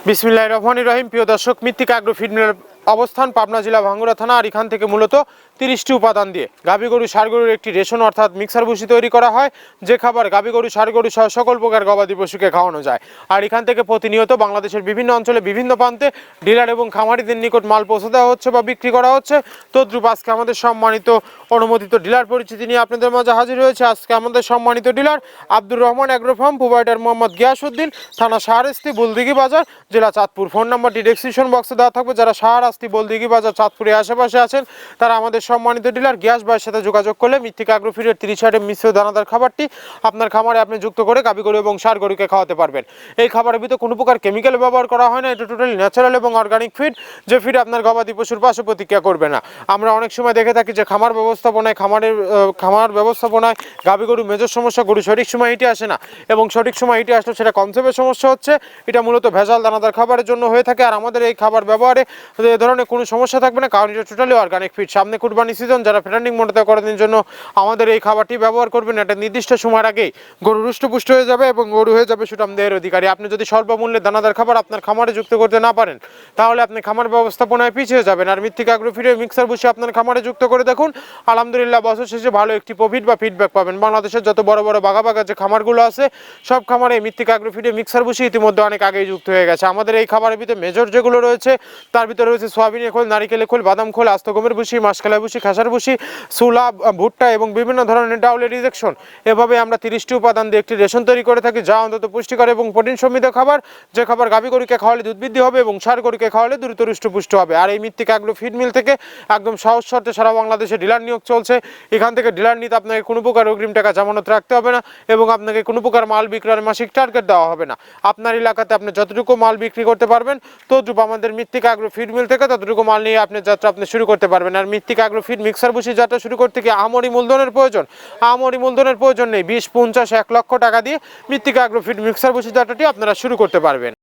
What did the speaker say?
বিসমিল্লাহির রহমানির রহিম। প্রিয় দর্শক, মৃত্তিকা অ্যাগ্রো ফিড মিলের অবস্থান পাবনা জেলা ভাঙ্গুড়া থানা। আর এখান থেকে মূলত 30টি উপাদান দিয়ে গাভী গরু ষাঁড় গরুর একটি রেশন অর্থাৎ মিক্সার ভুসি তৈরি করা হয়, যে খাবার গাভী গরু ষাঁড় গরু সহ সকল প্রকার গবাদি পশুকে খাওয়ানো যায়। আর এখান থেকে প্রতিনিয়ত বাংলাদেশের বিভিন্ন অঞ্চলে বিভিন্ন প্রান্তে ডিলার এবং খামারিদের নিকট মাল পৌঁছে দেওয়া হচ্ছে বা বিক্রি করা হচ্ছে। তদ্রুপ আজকে আমাদের সম্মানিত অনুমোদিত ডিলার পরিচিতি নিয়ে আপনাদের মাঝে হাজির হয়েছে। আজকে আমাদের সম্মানিত dealer Abdur Rahman agro farm, provider Mohammad Giasuddin, থানা শাহরাস্তি, বুলদিঘি বাজার, জেলা চাঁদপুর। ফোন নাম্বারটি ডেসক্রিপশন বক্সে দেওয়া থাকবে। যারা শাহরাস্তি, বুলদিঘি বাজার, চাঁদপুরের আশেপাশে আছেন তারা আমাদের সম্মানিত ডিলার গিয়াস ভাইয়ের সাথে যোগাযোগ করলে মৃত্তিকা অ্যাগ্রো ফিডের 30 আইটেম মিশ্র দানাদার খাবারটি আপনার খামারে আপনি যুক্ত করে গাভী গরু এবং ষাঁড় গরুকে খাওয়াতে পারবেন। এই খাবারের ভিতরে কোনো প্রকার কেমিক্যাল ব্যবহার করা হয় না। এটা টোটালি ন্যাচারাল এবং অর্গানিক ফিড, যে ফিড আপনার গবাদি পশুর পাশে প্রতিক্রিয়া করবে না। আমরা অনেক সময় দেখে থাকি যে খামার ব্যবস্থাপনায় গাভী গরু মেজর সমস্যা, গরু সঠিক সময় হিটে আসে না এবং সঠিক সময় হিটে আসলে সেটা কনসেপ্টের সমস্যা হচ্ছে। এটা মূলত ভেজাল দানাদার খাবারের জন্য হয়ে থাকে। আর আমাদের এই খাবার ব্যবহারে এ ধরনের কোনো সমস্যা থাকবে না, কারণ এটা টোটালি অর্গানিক ফিড। সামনে কুরবানি সিজন, যারা ফ্যাটেনিং মোটাতে করার জন্য আমাদের এই খাবারটি ব্যবহার করবেন, এটা নির্দিষ্ট সময়ের আগেই গরু রুষ্টপুষ্ট হয়ে যাবে এবং গরু হয়ে যাবে সুঠাম দেহের অধিকারী। আপনি যদি স্বল্প মূল্যে দানাদার খাবার আপনার খামারে যুক্ত করতে না পারেন তাহলে আপনি খামার ব্যবস্থাপনায় পিছিয়ে যাবেন। আর মৃত্তিকা অ্যাগ্রো ফিডের মিক্সার ভুসি আপনার খামারে যুক্ত করে দেখুন, আলহামদুলিল্লাহ বছর শেষে ভালো একটি প্রফিট বা ফিডব্যাক পাবেন। বাংলাদেশের যত বড় বড় বাঘা যে খামারগুলো আছে সব খামারে মৃত্তিকা অ্যাগ্রো ফিডের মিক্সার ভুসি ইতিমধ্যে অনেক আগেই যুক্ত হয়ে গেছে। আমাদের এই খাবারের ভিতরে মেজর যেগুলো রয়েছে তার ভিতরে রয়েছে সোয়াবিনের খোল, নারিকেলের খোল, বাদাম খোল, আস্ত গমের ভুসি, মাসকলাই ভুসি, খাসার ভুসি, সুলা, ভুট্টা এবং বিভিন্ন ধরনের ডাউলের রিজেকশন। এভাবে আমরা 30টি উপাদান দিয়ে একটি রেশন তৈরি করে থাকি, যা অন্তত পুষ্টিকর এবং প্রোটিন সমৃদ্ধ খাবার, যে খাবার গাভী গরুকে খাওয়ালে দুধ বৃদ্ধি হবে এবং ষাঁড় গরুকে খাওয়ালে দ্রুত হৃষ্টপুষ্ট হবে। আর এই মৃত্তিকা অ্যাগ্রো ফিড মিল থেকে একদম সহজ শর্তে সারা বাংলাদেশে ডিলার নিয়োগ চলছে। এখান থেকে ডিলার নিতে আপনাকে কোনো প্রকার অগ্রিম টাকা জামানত রাখতে হবে না এবং আপনাকে কোনো প্রকার মাল বিক্রয়ের মাসিক টার্গেট দেওয়া হবে না। আপনার এলাকাতে আপনি যতটুকু মাল বিক্রি করতে পারবেন ততটুকু আমাদের মৃত্তিকা অ্যাগ্রো ফিড মিল থেকে ততটুকু মাল নিয়ে আপনি যাত্রা আপনি শুরু করতে পারবেন। আর মৃত্তিকা অ্যাগ্রো ফিড মিক্সার ভুসি যাত্রা শুরু করতে গিয়ে আমরি মূলধনের প্রয়োজন নেই। 20, 50, 1 লক্ষ টাকা দিয়ে মৃত্তিকা অ্যাগ্রো ফিড মিক্সার ভুসি যাত্রাটি আপনারা শুরু করতে পারবেন।